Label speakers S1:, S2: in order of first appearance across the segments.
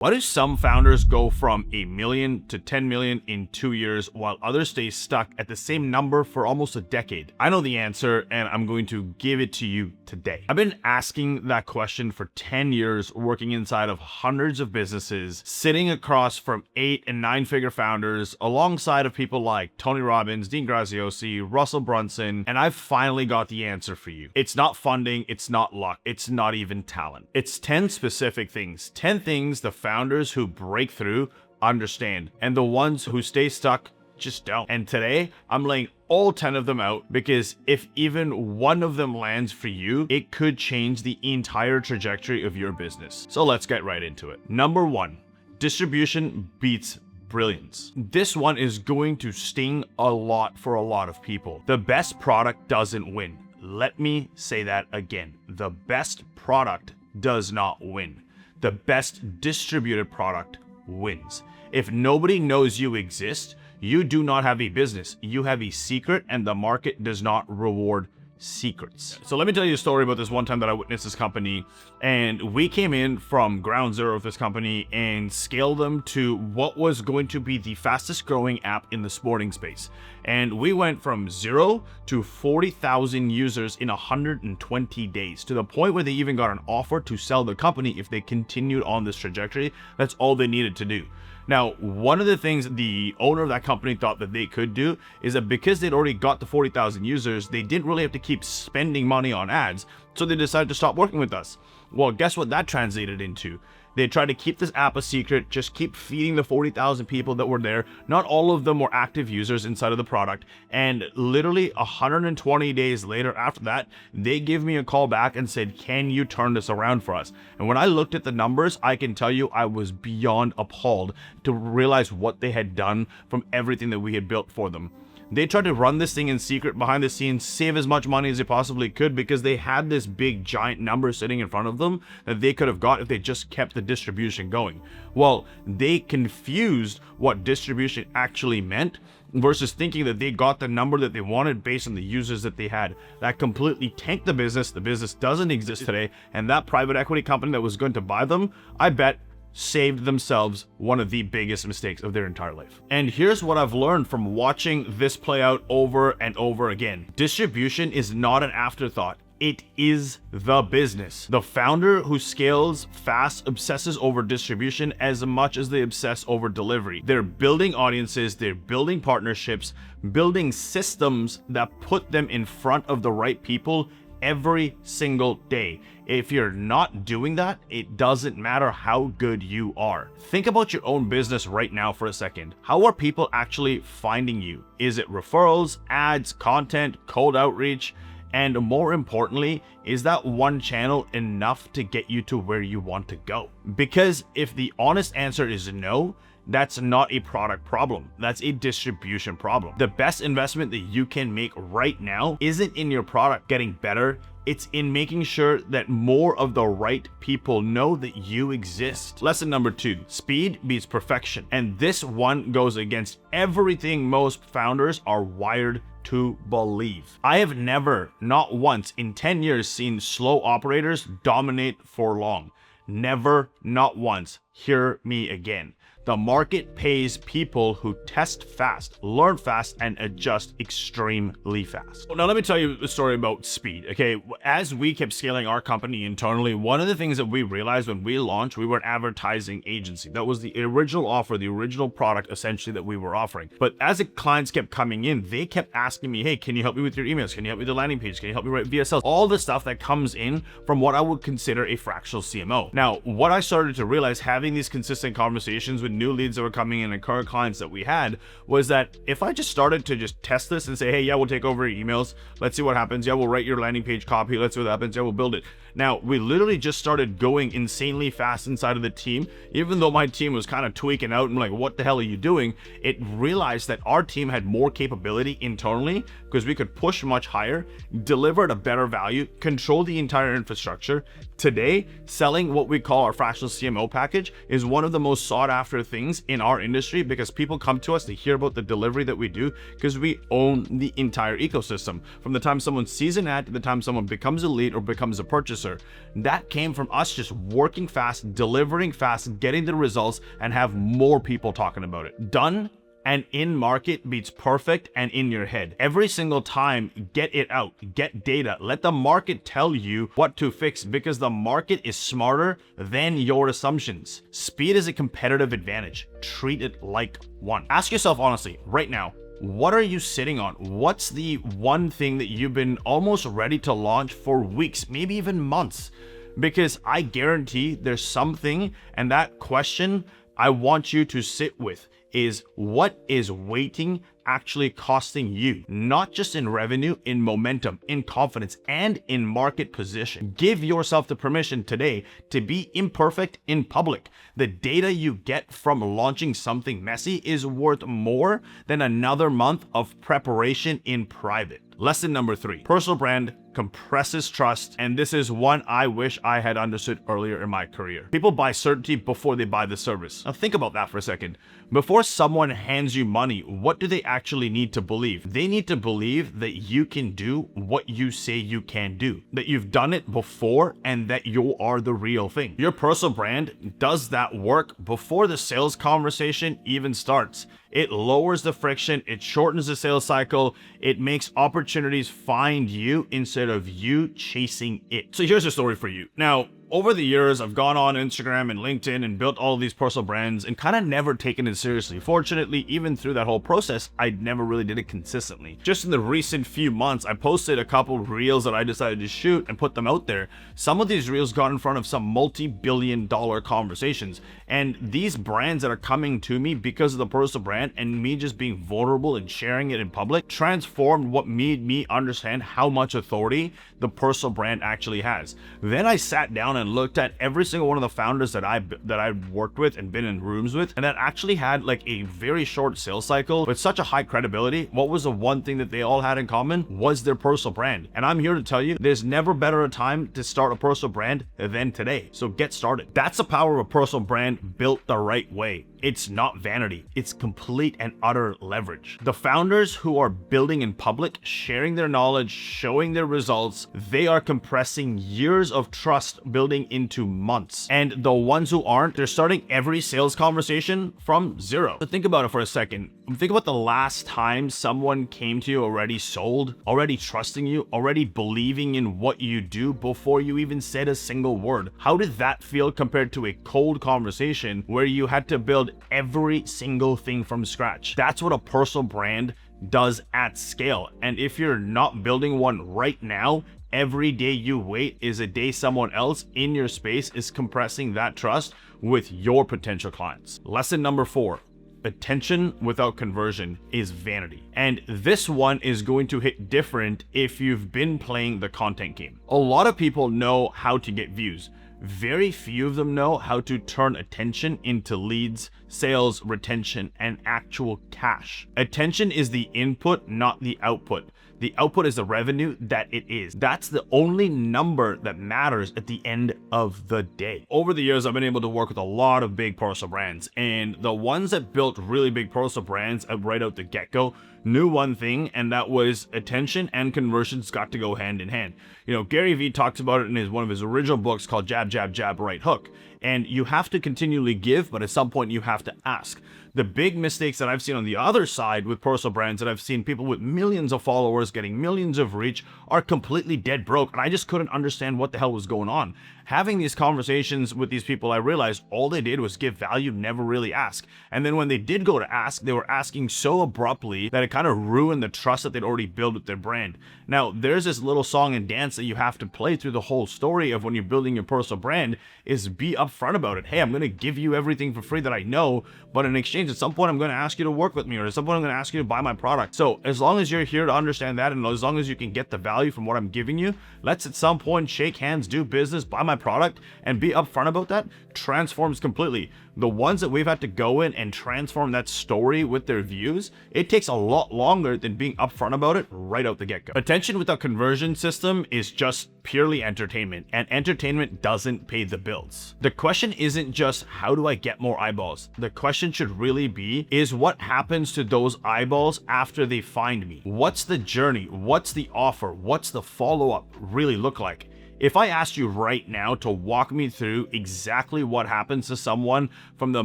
S1: Why do some founders go from $1 million to 10 million in 2 years while others stay stuck at the same number for almost a decade? I know the answer and I'm going to give it to you today. I've been asking that question for 10 years, working inside of hundreds of businesses, sitting across from 8 and 9 figure founders alongside of people like Tony Robbins, Dean Graziosi, Russell Brunson, and I've finally got the answer for you. It's not funding, it's not luck, it's not even talent. It's 10 specific things, 10 things the founders who break through understand, and the ones who stay stuck just don't. And today, I'm laying all 10 of them out because if even one of them lands for you, it could change the entire trajectory of your business. So let's get right into it. Number 1, distribution beats brilliance. This one is going to sting a lot for a lot of people. The best product doesn't win. Let me say that again. The best product does not win. The best distributed product wins. If nobody knows you exist, you do not have a business. You have a secret, and the market does not reward secrets. So let me tell you a story about this one time that I witnessed this company, and we came in from ground zero of this company and scaled them to what was going to be the fastest growing app in the sporting space. And we went from 0 to 40,000 users in 120 days, to the point where they even got an offer to sell the company if they continued on this trajectory. That's all they needed to do. Now, one of the things the owner of that company thought that they could do is that because they'd already got the 40,000 users, they didn't really have to keep spending money on ads. So they decided to stop working with us. Well, guess what that translated into? They tried to keep this app a secret, just keep feeding the 40,000 people that were there. Not all of them were active users inside of the product. And literally 120 days later after that, they gave me a call back and said, can you turn this around for us? And when I looked at the numbers, I can tell you I was beyond appalled to realize what they had done from everything that we had built for them. They tried to run this thing in secret behind the scenes, save as much money as they possibly could because they had this big giant number sitting in front of them that they could have got if they just kept the distribution going. Well, they confused what distribution actually meant versus thinking that they got the number that they wanted based on the users that they had. That completely tanked the business. The business doesn't exist today, and that private equity company that was going to buy them, I bet, saved themselves one of the biggest mistakes of their entire life. And here's what I've learned from watching this play out over and over again. Distribution is not an afterthought. It is the business. The founder who scales fast obsesses over distribution as much as they obsess over delivery. They're building audiences, they're building partnerships, building systems that put them in front of the right people every single day. If you're not doing that, it doesn't matter how good you are. Think about your own business right now for a second. How are people actually finding you? Is it referrals, ads, content, cold outreach? And more importantly, is that one channel enough to get you to where you want to go? Because if the honest answer is no, that's not a product problem. That's a distribution problem. The best investment that you can make right now isn't in your product getting better. It's in making sure that more of the right people know that you exist. Lesson number 2, speed beats perfection. And this one goes against everything most founders are wired to believe. I have never, not once in 10 years, seen slow operators dominate for long. Never, not once. Hear me again. The market pays people who test fast, learn fast, and adjust extremely fast. Now, let me tell you a story about speed, okay? As we kept scaling our company internally, one of the things that we realized when we launched, we were an advertising agency. That was the original offer, the original product, essentially, that we were offering. But as the clients kept coming in, they kept asking me, hey, can you help me with your emails? Can you help me with the landing page? Can you help me write VSLs? All the stuff that comes in from what I would consider a fractional CMO. Now, what I started to realize having these consistent conversations with new leads that were coming in and current clients that we had was that if I just started to just test this and say, hey, yeah, we'll take over your emails. Let's see what happens. Yeah, we'll write your landing page copy. Let's see what happens. Yeah, we'll build it. Now, we literally just started going insanely fast inside of the team. Even though my team was kind of tweaking out and like, what the hell are you doing? It realized that our team had more capability internally because we could push much higher, deliver at a better value, control the entire infrastructure. Today, selling what we call our fractional CMO package advantage is one of the most sought after things in our industry, because people come to us to hear about the delivery that we do, because we own the entire ecosystem. From the time someone sees an ad to the time someone becomes a lead or becomes a purchaser, that came from us just working fast, delivering fast, getting the results, and have more people talking about it. Done and in market beats perfect and in your head. Every single time, get it out, get data, let the market tell you what to fix, because the market is smarter than your assumptions. Speed is a competitive advantage. Treat it like one. Ask yourself honestly, right now, what are you sitting on? What's the one thing that you've been almost ready to launch for weeks, maybe even months? Because I guarantee there's something, and that question I want you to sit with is, what is waiting actually costing you? Not just in revenue, in momentum, in confidence, and in market position. Give yourself the permission today to be imperfect in public. The data you get from launching something messy is worth more than another month of preparation in private. Lesson number 3, personal brand compresses trust, and this is one I wish I had understood earlier in my career. People buy certainty before they buy the service. Now think about that for a second. Before someone hands you money, what do they actually need to believe? They need to believe that you can do what you say you can do, that you've done it before, and that you are the real thing. Your personal brand does that work before the sales conversation even starts. It lowers the friction, it shortens the sales cycle, it makes opportunities find you instead of you chasing it. So here's a story for you. Now, over the years, I've gone on Instagram and LinkedIn and built all of these personal brands and kind of never taken it seriously. Fortunately, even through that whole process, I never really did it consistently. Just in the recent few months, I posted a couple reels that I decided to shoot and put them out there. Some of these reels got in front of some multi-billion-dollar conversations. And these brands that are coming to me because of the personal brand and me just being vulnerable and sharing it in public transformed what made me understand how much authority the personal brand actually has. Then I sat down and looked at every single one of the founders that I worked with and been in rooms with, and that actually had like a very short sales cycle with such a high credibility. What was the one thing that they all had in common? Was their personal brand. And I'm here to tell you, there's never better a time to start a personal brand than today. So get started. That's the power of a personal brand built the right way. It's not vanity, it's complete and utter leverage. The founders who are building in public, sharing their knowledge, showing their results, they are compressing years of trust building into months. And the ones who aren't, they're starting every sales conversation from zero. So think about it for a second. Think about the last time someone came to you already sold, already trusting you, already believing in what you do before you even said a single word. How did that feel compared to a cold conversation where you had to build every single thing from scratch? That's what a personal brand does at scale. And if you're not building one right now, every day you wait is a day someone else in your space is compressing that trust with your potential clients. Lesson number 4. Attention without conversion is vanity. And this one is going to hit different if you've been playing the content game. A lot of people know how to get views. Very few of them know how to turn attention into leads, sales, retention, and actual cash. Attention is the input, not the output. The output is the revenue that it is. That's the only number that matters at the end of the day. Over the years, I've been able to work with a lot of big personal brands, and the ones that built really big personal brands right out the get-go knew one thing, and that was attention and conversions got to go hand in hand. You know, Gary Vee talks about it in one of his original books called Jab, Jab, Jab, Right Hook. And you have to continually give, but at some point you have to ask. The big mistakes that I've seen on the other side with personal brands, that I've seen people with millions of followers getting millions of reach, are completely dead broke. And I just couldn't understand what the hell was going on. Having these conversations with these people, I realized all they did was give value, never really ask. And then when they did go to ask, they were asking so abruptly that it kind of ruined the trust that they'd already built with their brand. Now, there's this little song and dance that you have to play through the whole story of when you're building your personal brand, is be upfront about it. Hey, I'm going to give you everything for free that I know, but in exchange, at some point, I'm going to ask you to work with me, or at some point, I'm going to ask you to buy my product. So as long as you're here to understand that, and as long as you can get the value from what I'm giving you, let's at some point shake hands, do business, buy my product and be upfront about that transforms completely. The ones that we've had to go in and transform that story with their views, it takes a lot longer than being upfront about it right out the get-go. Attention without conversion system is just purely entertainment, and entertainment doesn't pay the bills. The question isn't just how do I get more eyeballs? The question should really be is what happens to those eyeballs after they find me? What's the journey? What's the offer? What's the follow-up really look like? If I asked you right now to walk me through exactly what happens to someone from the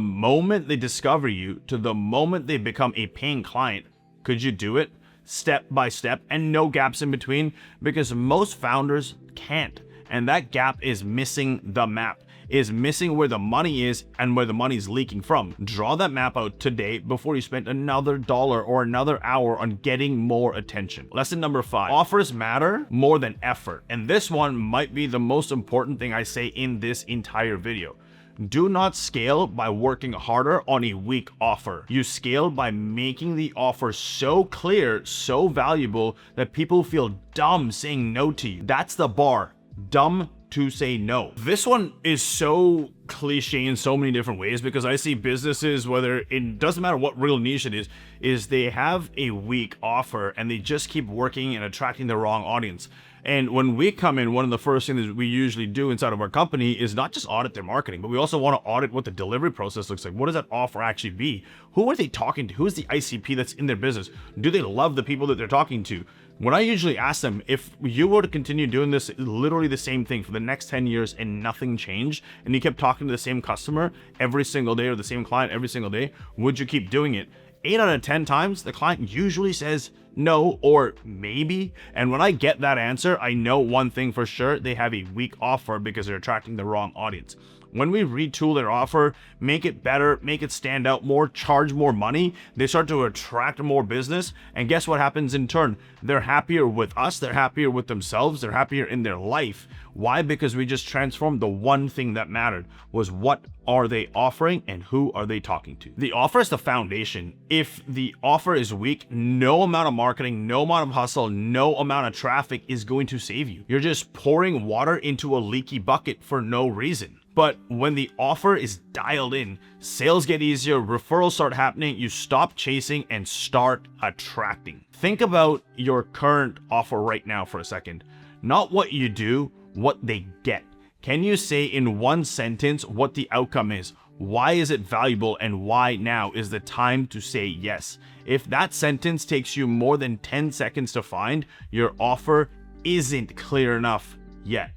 S1: moment they discover you to the moment they become a paying client, could you do it step by step and no gaps in between? Because most founders can't. And that gap is missing the map, is missing where the money is and where the money's leaking from. Draw that map out today before you spend another dollar or another hour on getting more attention. Lesson number 5, offers matter more than effort. And this one might be the most important thing I say in this entire video. Do not scale by working harder on a weak offer. You scale by making the offer so clear, so valuable that people feel dumb saying no to you. That's the bar. Dumb to say no. This one is so cliche in so many different ways because I see businesses, whether it doesn't matter what real niche it is they have a weak offer and they just keep working and attracting the wrong audience. And when we come in, one of the first things that we usually do inside of our company is not just audit their marketing, but we also want to audit what the delivery process looks like. What does that offer actually be? Who are they talking to? Who's the ICP that's in their business? Do they love the people that they're talking to? When I usually ask them, if you were to continue doing this, literally the same thing for the next 10 years and nothing changed, and you kept talking to the same customer every single day or the same client every single day, would you keep doing it? 8 out of 10 times, the client usually says no or maybe. And when I get that answer, I know one thing for sure, they have a weak offer because they're attracting the wrong audience. When we retool their offer, make it better, make it stand out more, charge more money, they start to attract more business. And guess what happens in turn? They're happier with us, they're happier with themselves, they're happier in their life. Why? Because we just transformed the one thing that mattered, was what are they offering and who are they talking to? The offer is the foundation. If the offer is weak, no amount of marketing, no amount of hustle, no amount of traffic is going to save you. You're just pouring water into a leaky bucket for no reason. But when the offer is dialed in, sales get easier, referrals start happening, you stop chasing and start attracting. Think about your current offer right now for a second. Not what you do, what they get. Can you say in one sentence what the outcome is? Why is it valuable and why now is the time to say yes? If that sentence takes you more than 10 seconds to find, your offer isn't clear enough yet.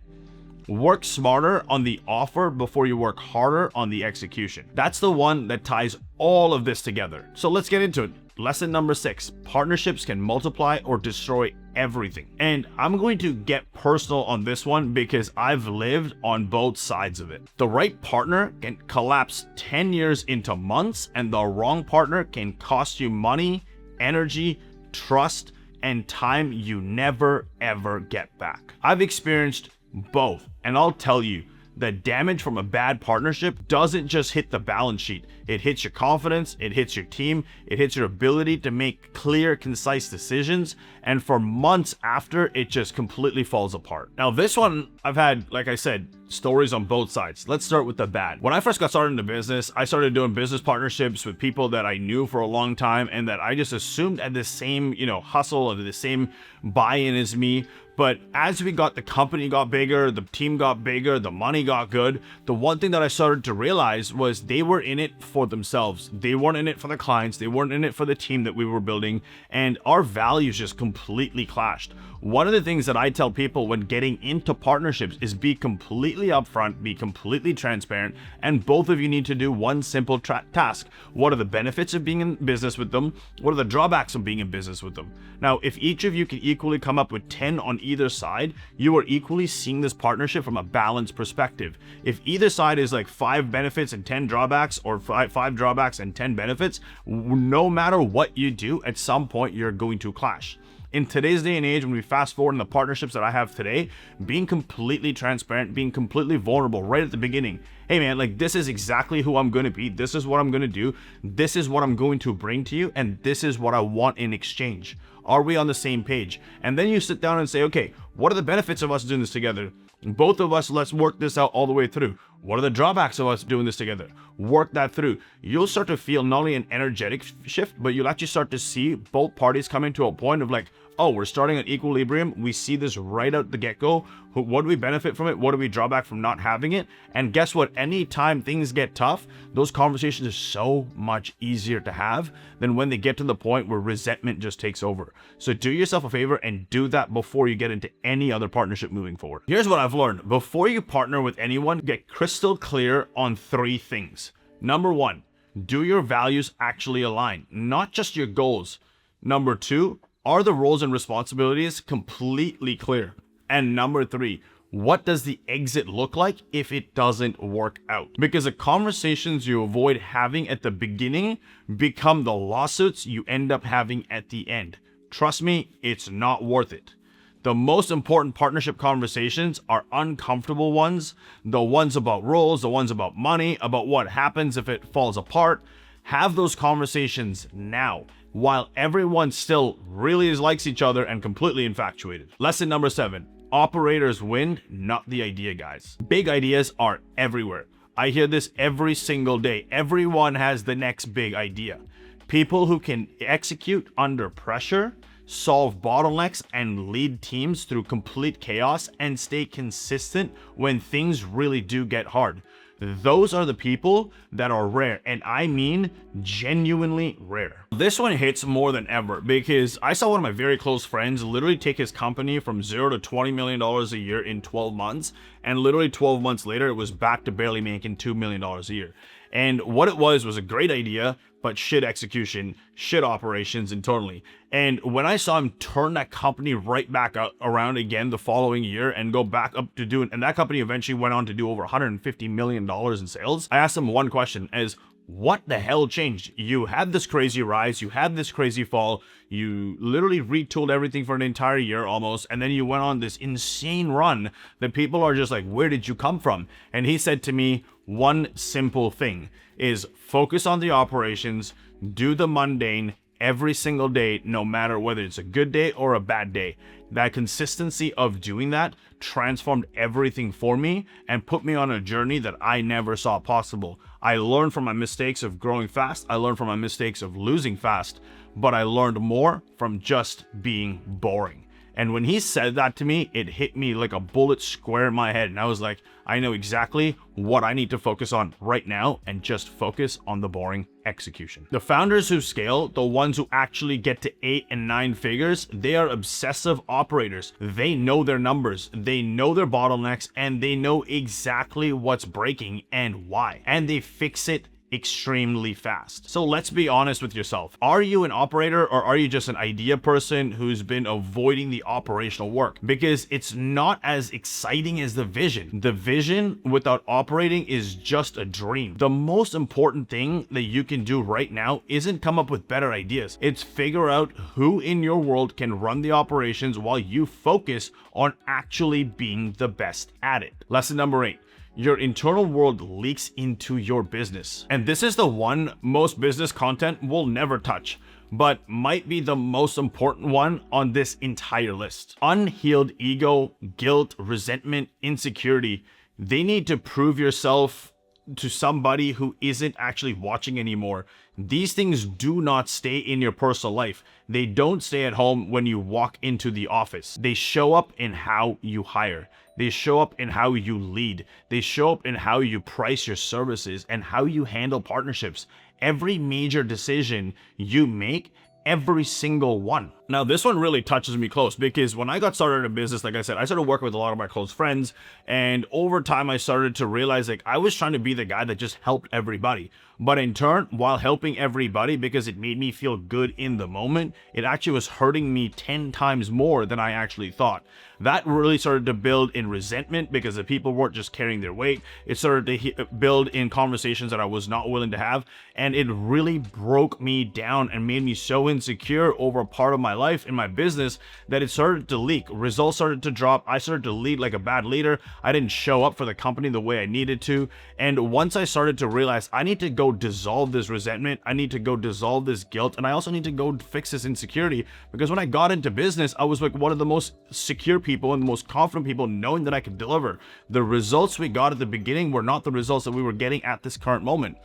S1: Work smarter on the offer before you work harder on the execution. That's the one that ties all of this together. So let's get into it. Lesson number 6, partnerships can multiply or destroy everything. And I'm going to get personal on this one because I've lived on both sides of it. The right partner can collapse 10 years into months, and the wrong partner can cost you money, energy, trust, and time you never ever get back. I've experienced both, and I'll tell you, the damage from a bad partnership doesn't just hit the balance sheet. It hits your confidence, it hits your team, it hits your ability to make clear, concise decisions, and for months after, it just completely falls apart. Now, this one, I've had, like I said, stories on both sides. Let's start with the bad. When I first got started in the business, I started doing business partnerships with people that I knew for a long time and that I just assumed had the same, hustle and the same buy-in as me. But as the company got bigger, the team got bigger, the money got good, the one thing that I started to realize was they were in it for themselves. They weren't in it for the clients. They weren't in it for the team that we were building. And our values just completely clashed. One of the things that I tell people when getting into partnerships is be completely upfront, be completely transparent, and both of you need to do one simple task. What are the benefits of being in business with them? What are the drawbacks of being in business with them? Now, if each of you can equally come up with 10 on either side, you are equally seeing this partnership from a balanced perspective. If either side is like 5 benefits and 10 drawbacks, or five drawbacks and 10 benefits, no matter what you do, at some point you're going to clash. In today's day and age, when we fast forward in the partnerships that I have today, being completely transparent, being completely vulnerable right at the beginning. Hey man, like this is exactly who I'm going to be. This is what I'm going to do. This is what I'm going to bring to you. And this is what I want in exchange. Are we on the same page? And then you sit down and say, okay, what are the benefits of us doing this together? Both of us, let's work this out all the way through. What are the drawbacks of us doing this together? Work that through. You'll start to feel not only an energetic shift, but you'll actually start to see both parties coming to a point of like, oh, we're starting at equilibrium. We see this right out the get-go. What do we benefit from it? What do we draw back from not having it? And guess what? Anytime things get tough, those conversations are so much easier to have than when they get to the point where resentment just takes over. So do yourself a favor and do that before you get into any other partnership moving forward. Here's what I've learned. Before you partner with anyone, get crystal clear on 3 things. Number 1, do your values actually align? Not just your goals. Number 2, are the roles and responsibilities completely clear? And number 3, what does the exit look like if it doesn't work out? Because the conversations you avoid having at the beginning become the lawsuits you end up having at the end. Trust me, it's not worth it. The most important partnership conversations are uncomfortable ones, the ones about roles, the ones about money, about what happens if it falls apart. Have those conversations now, while everyone still really likes each other and completely infatuated. Lesson number 7, operators win, not the idea guys. Big ideas are everywhere. I hear this every single day. Everyone has the next big idea. People who can execute under pressure, solve bottlenecks, and lead teams through complete chaos and stay consistent when things really do get hard. Those are the people that are rare, and I mean genuinely rare. This one hits more than ever because I saw one of my very close friends literally take his company from $0 to $20 million a year in 12 months, and literally 12 months later, it was back to barely making $2 million a year. And what it was a great idea, but shit execution, shit operations internally. And when I saw him turn that company right back around again the following year and go back up to doing, and that company eventually went on to do over $150 million in sales, I asked him one question as, what the hell changed? You had this crazy rise, you had this crazy fall, you literally retooled everything for an entire year almost, and then you went on this insane run that people are just like, where did you come from? And he said to me, one simple thing is focus on the operations, do the mundane every single day, no matter whether it's a good day or a bad day. That consistency of doing that transformed everything for me and put me on a journey that I never saw possible. I learned from my mistakes of growing fast. I learned from my mistakes of losing fast, but I learned more from just being boring. And when he said that to me, it hit me like a bullet square in my head. And I was like, I know exactly what I need to focus on right now and just focus on the boring execution. The founders who scale, the ones who actually get to 8 and 9 figures, they are obsessive operators. They know their numbers, they know their bottlenecks, and they know exactly what's breaking and why. And they fix it extremely fast. So let's be honest with yourself. Are you an operator or are you just an idea person who's been avoiding the operational work? Because it's not as exciting as the vision. The vision without operating is just a dream. The most important thing that you can do right now isn't come up with better ideas. It's figure out who in your world can run the operations while you focus on actually being the best at it. Lesson number 8. Your internal world leaks into your business. And this is the one most business content will never touch, but might be the most important one on this entire list. Unhealed ego, guilt, resentment, insecurity. They need to prove yourself to somebody who isn't actually watching anymore. These things do not stay in your personal life. They don't stay at home when you walk into the office. They show up in how you hire. They show up in how you lead. They show up in how you price your services and how you handle partnerships. Every major decision you make, every single one. Now, this one really touches me close because when I got started in business, like I said, I started working with a lot of my close friends. And over time, I started to realize like I was trying to be the guy that just helped everybody. But in turn, while helping everybody because it made me feel good in the moment, it actually was hurting me 10 times more than I actually thought. That really started to build in resentment because the people weren't just carrying their weight. It started to build in conversations that I was not willing to have. And it really broke me down and made me so insecure over a part of my life in my business that it started to leak. Results started to drop. I started to lead like a bad leader. I didn't show up for the company the way I needed to. And once I started to realize I need to go go dissolve this resentment. I need to go dissolve this guilt. And I also need to go fix this insecurity, because when I got into business, I was like one of the most secure people and the most confident people, knowing that I could deliver. The results we got at the beginning were not the results that we were getting at this current moment.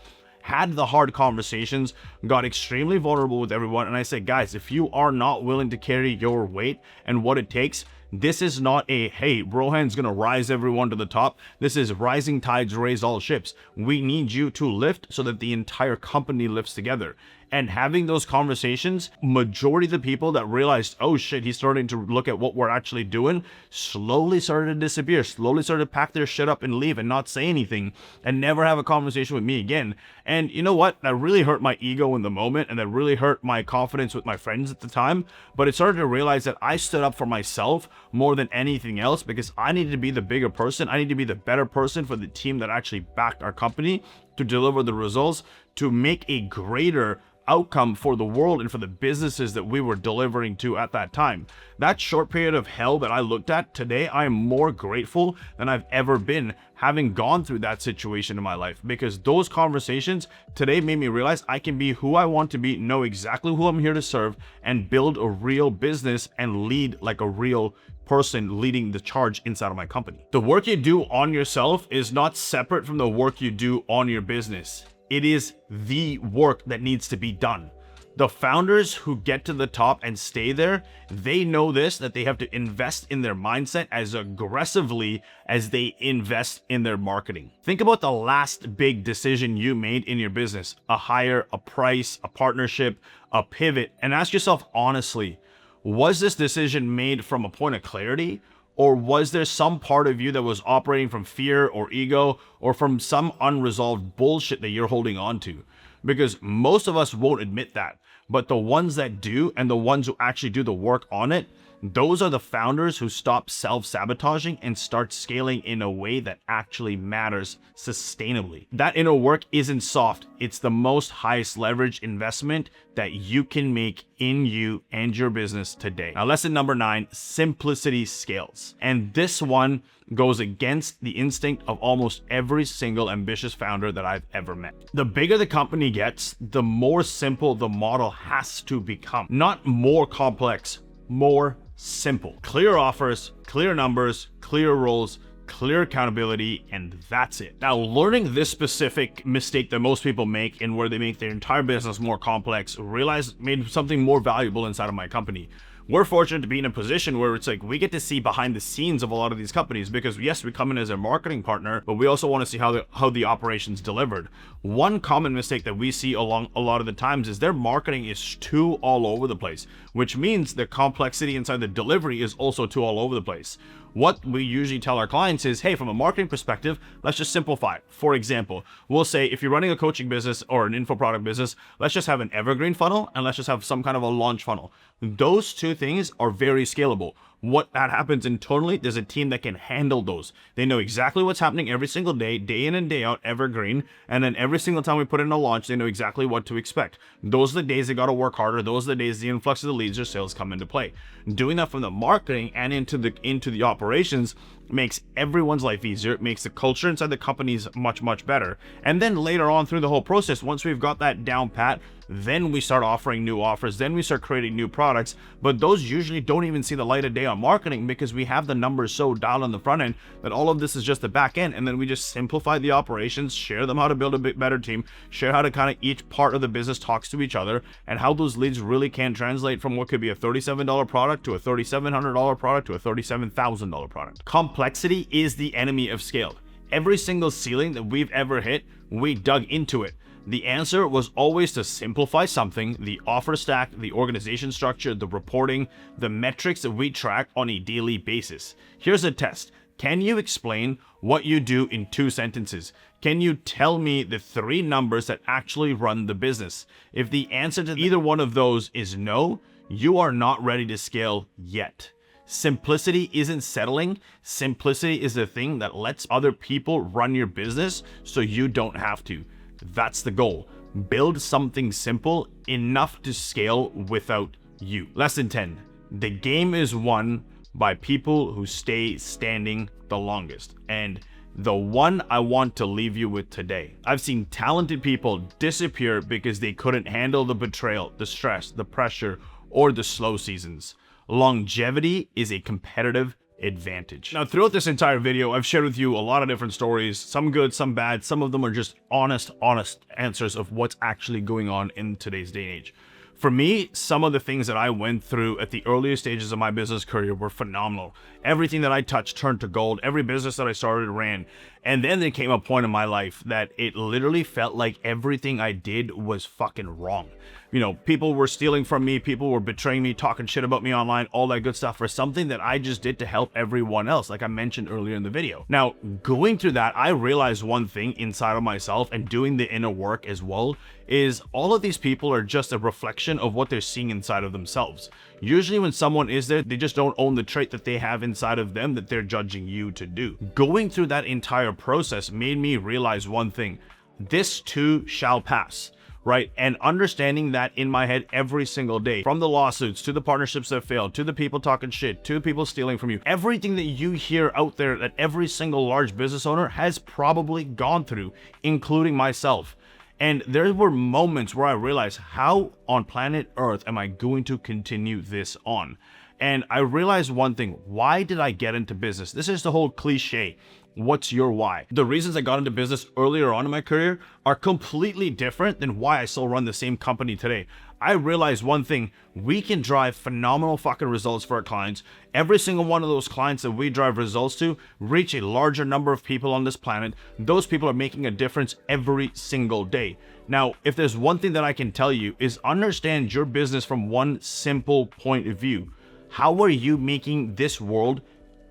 S1: Had the hard conversations, got extremely vulnerable with everyone, and I said, guys, if you are not willing to carry your weight and what it takes, this is not a, hey, Rohan's gonna rise everyone to the top. This is rising tides raise all ships. We need you to lift so that the entire company lifts together. And having those conversations, majority of the people that realized, oh shit, he's starting to look at what we're actually doing, slowly started to disappear, slowly started to pack their shit up and leave and not say anything and never have a conversation with me again. And you know what? That really hurt my ego in the moment, and that really hurt my confidence with my friends at the time. But it started to realize that I stood up for myself more than anything else, because I needed to be the bigger person. I need to be the better person for the team that actually backed our company to deliver the results, to make a greater outcome for the world and for the businesses that we were delivering to at that time. That short period of hell that I looked at today, I am more grateful than I've ever been having gone through that situation in my life, because those conversations today made me realize I can be who I want to be, know exactly who I'm here to serve, and build a real business and lead like a real person leading the charge inside of my company. The work you do on yourself is not separate from the work you do on your business. It is the work that needs to be done. The founders who get to the top and stay there, they know this, that they have to invest in their mindset as aggressively as they invest in their marketing. Think about the last big decision you made in your business: a hire, a price, a partnership, a pivot, and ask yourself honestly, was this decision made from a point of clarity? Or was there some part of you that was operating from fear or ego, or from some unresolved bullshit that you're holding on to? Because most of us won't admit that, but the ones that do, and the ones who actually do the work on it, those are the founders who stop self-sabotaging and start scaling in a way that actually matters sustainably. That inner work isn't soft. It's the most highest leverage investment that you can make in you and your business today. Now, lesson number 9, simplicity scales. And this one goes against the instinct of almost every single ambitious founder that I've ever met. The bigger the company gets, the more simple the model has to become. Not more complex, more simple. Clear offers, clear numbers, clear roles, clear accountability, and that's it. Now, learning this specific mistake that most people make, and where they make their entire business more complex, made something more valuable inside of my company. We're fortunate to be in a position where it's like we get to see behind the scenes of a lot of these companies, because yes, we come in as a marketing partner, but we also want to see how the operations delivered. One common mistake that we see along a lot of the times is their marketing is too all over the place, which means the complexity inside the delivery is also too all over the place. What we usually tell our clients is, hey, from a marketing perspective, let's just simplify it. For example, we'll say if you're running a coaching business or an info product business, let's just have an evergreen funnel and let's just have some kind of a launch funnel. Those two things are very scalable. What that happens internally, there's a team that can handle those. They know exactly what's happening every single day, day in and day out, evergreen. And then every single time we put in a launch, they know exactly what to expect. Those are the days they got to work harder. Those are the days the influx of the leads or sales come into play. Doing that from the marketing and into the operations makes everyone's life easier. It makes the culture inside the companies much, much better. And then later on through the whole process, once we've got that down pat, then we start offering new offers, then we start creating new products. But those usually don't even see the light of day on marketing, because we have the numbers so dialed on the front end that all of this is just the back end. And then we just simplify the operations, share them how to build a bit better team, share how to kind of each part of the business talks to each other, and how those leads really can translate from what could be a $37 product to a $3,700 product to a $37,000 product. Complexity is the enemy of scale. Every single ceiling that we've ever hit, we dug into it. The answer was always to simplify something: the offer stack, the organization structure, the reporting, the metrics that we track on a daily basis. Here's a test. Can you explain what you do in 2 sentences? Can you tell me the 3 numbers that actually run the business? If the answer to either one of those is no, you are not ready to scale yet. Simplicity isn't settling. Simplicity is the thing that lets other people run your business so you don't have to. That's the goal. Build something simple enough to scale without you. Lesson 10. The game is won by people who stay standing the longest. And the one I want to leave you with today. I've seen talented people disappear because they couldn't handle the betrayal, the stress, the pressure, or the slow seasons. Longevity is a competitive advantage. Now, throughout this entire video, I've shared with you a lot of different stories, some good, some bad. Some of them are just honest answers of what's actually going on in today's day and age. For me, some of the things that I went through at the earliest stages of my business career were phenomenal. Everything that I touched turned to gold. Every business that I started ran. And then there came a point in my life that it literally felt like everything I did was fucking wrong. You know, people were stealing from me, people were betraying me, talking shit about me online, all that good stuff for something that I just did to help everyone else, like I mentioned earlier in the video. Now, going through that, I realized one thing inside of myself, and doing the inner work as well, is all of these people are just a reflection of what they're seeing inside of themselves. Usually when someone is there, they just don't own the trait that they have inside of them that they're judging you to do. Going through that entire process made me realize one thing: this too shall pass. Right? And understanding that in my head every single day, from the lawsuits to the partnerships that failed, to the people talking shit, to people stealing from you, everything that you hear out there that every single large business owner has probably gone through, including myself. And there were moments where I realized, how on planet Earth am I going to continue this on? And I realized one thing: why did I get into business? This is the whole cliche. What's your why? The reasons I got into business earlier on in my career are completely different than why I still run the same company today. I realized one thing: we can drive phenomenal fucking results for our clients. Every single one of those clients that we drive results to reach a larger number of people on this planet. Those people are making a difference every single day. Now, if there's one thing that I can tell you, is understand your business from one simple point of view. How are you making this world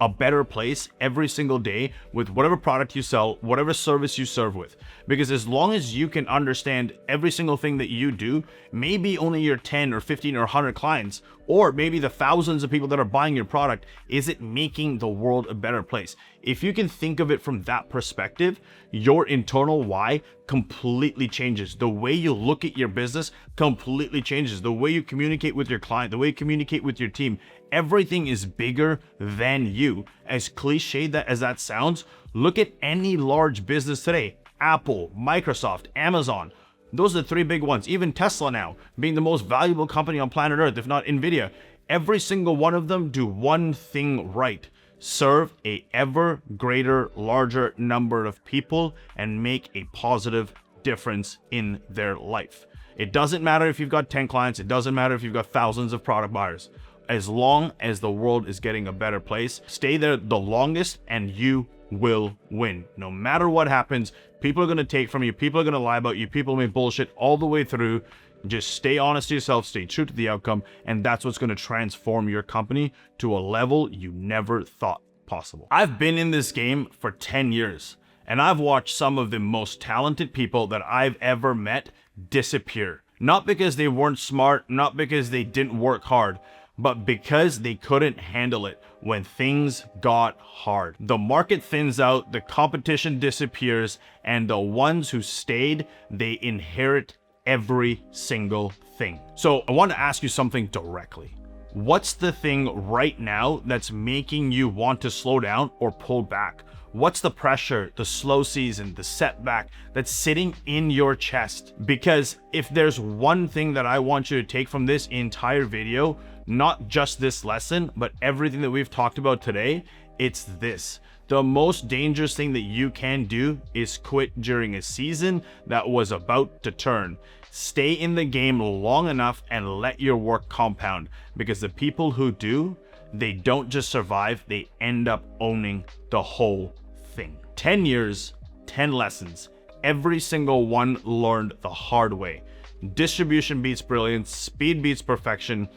S1: a better place every single day with whatever product you sell, whatever service you serve with? Because as long as you can understand every single thing that you do, maybe only your 10 or 15 or 100 clients, or maybe the thousands of people that are buying your product, is it making the world a better place? If you can think of it from that perspective, your internal why completely changes. The way you look at your business completely changes. The way you communicate with your client, the way you communicate with your team, everything is bigger than you. As cliched as that sounds, look at any large business today: Apple, Microsoft, Amazon. Those are the three big ones. Even Tesla now, being the most valuable company on planet Earth, if not Nvidia. Every single one of them do one thing right: serve a ever greater, larger number of people and make a positive difference in their life. It doesn't matter if you've got 10 clients. It doesn't matter if you've got thousands of product buyers. As long as the world is getting a better place, stay there the longest and you will win. No matter what happens, people are going to take from you, people are going to lie about you, people make bullshit all the way through. Just stay honest to yourself, stay true to the outcome, and that's what's going to transform your company to a level you never thought possible. I've been in this game for 10 years, and I've watched some of the most talented people that I've ever met disappear. Not because they weren't smart, not because they didn't work hard, but because they couldn't handle it when things got hard. The market thins out, the competition disappears, and the ones who stayed, they inherit every single thing. So I want to ask you something directly. What's the thing right now that's making you want to slow down or pull back? What's the pressure, the slow season, the setback that's sitting in your chest? Because if there's one thing that I want you to take from this entire video, not just this lesson, but everything that we've talked about today, it's this: the most dangerous thing that you can do is quit during a season that was about to turn. Stay in the game long enough and let your work compound, because the people who do, they don't just survive, they end up owning the whole thing. 10 years, 10 lessons, every single one learned the hard way. Distribution beats brilliance, speed beats perfection,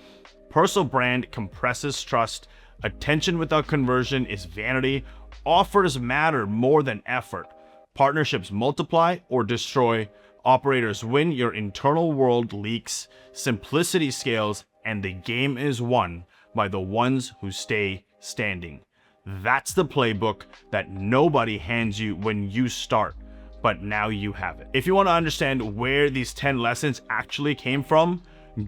S1: personal brand compresses trust, attention without conversion is vanity, offers matter more than effort, partnerships multiply or destroy, operators win, your internal world leaks, simplicity scales, and the game is won by the ones who stay standing. That's the playbook that nobody hands you when you start, but now you have it. If you want to understand where these 10 lessons actually came from,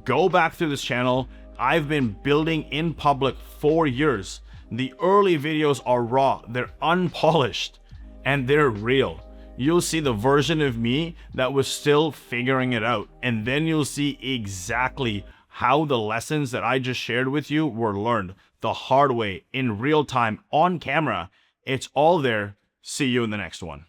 S1: go back through this channel. I've been building in public for years. The early videos are raw, they're unpolished. and they're real. You'll see the version of me that was still figuring it out, and then you'll see exactly how the lessons that I just shared with you were learned the hard way, in real time, on camera. It's all there. See you in the next one.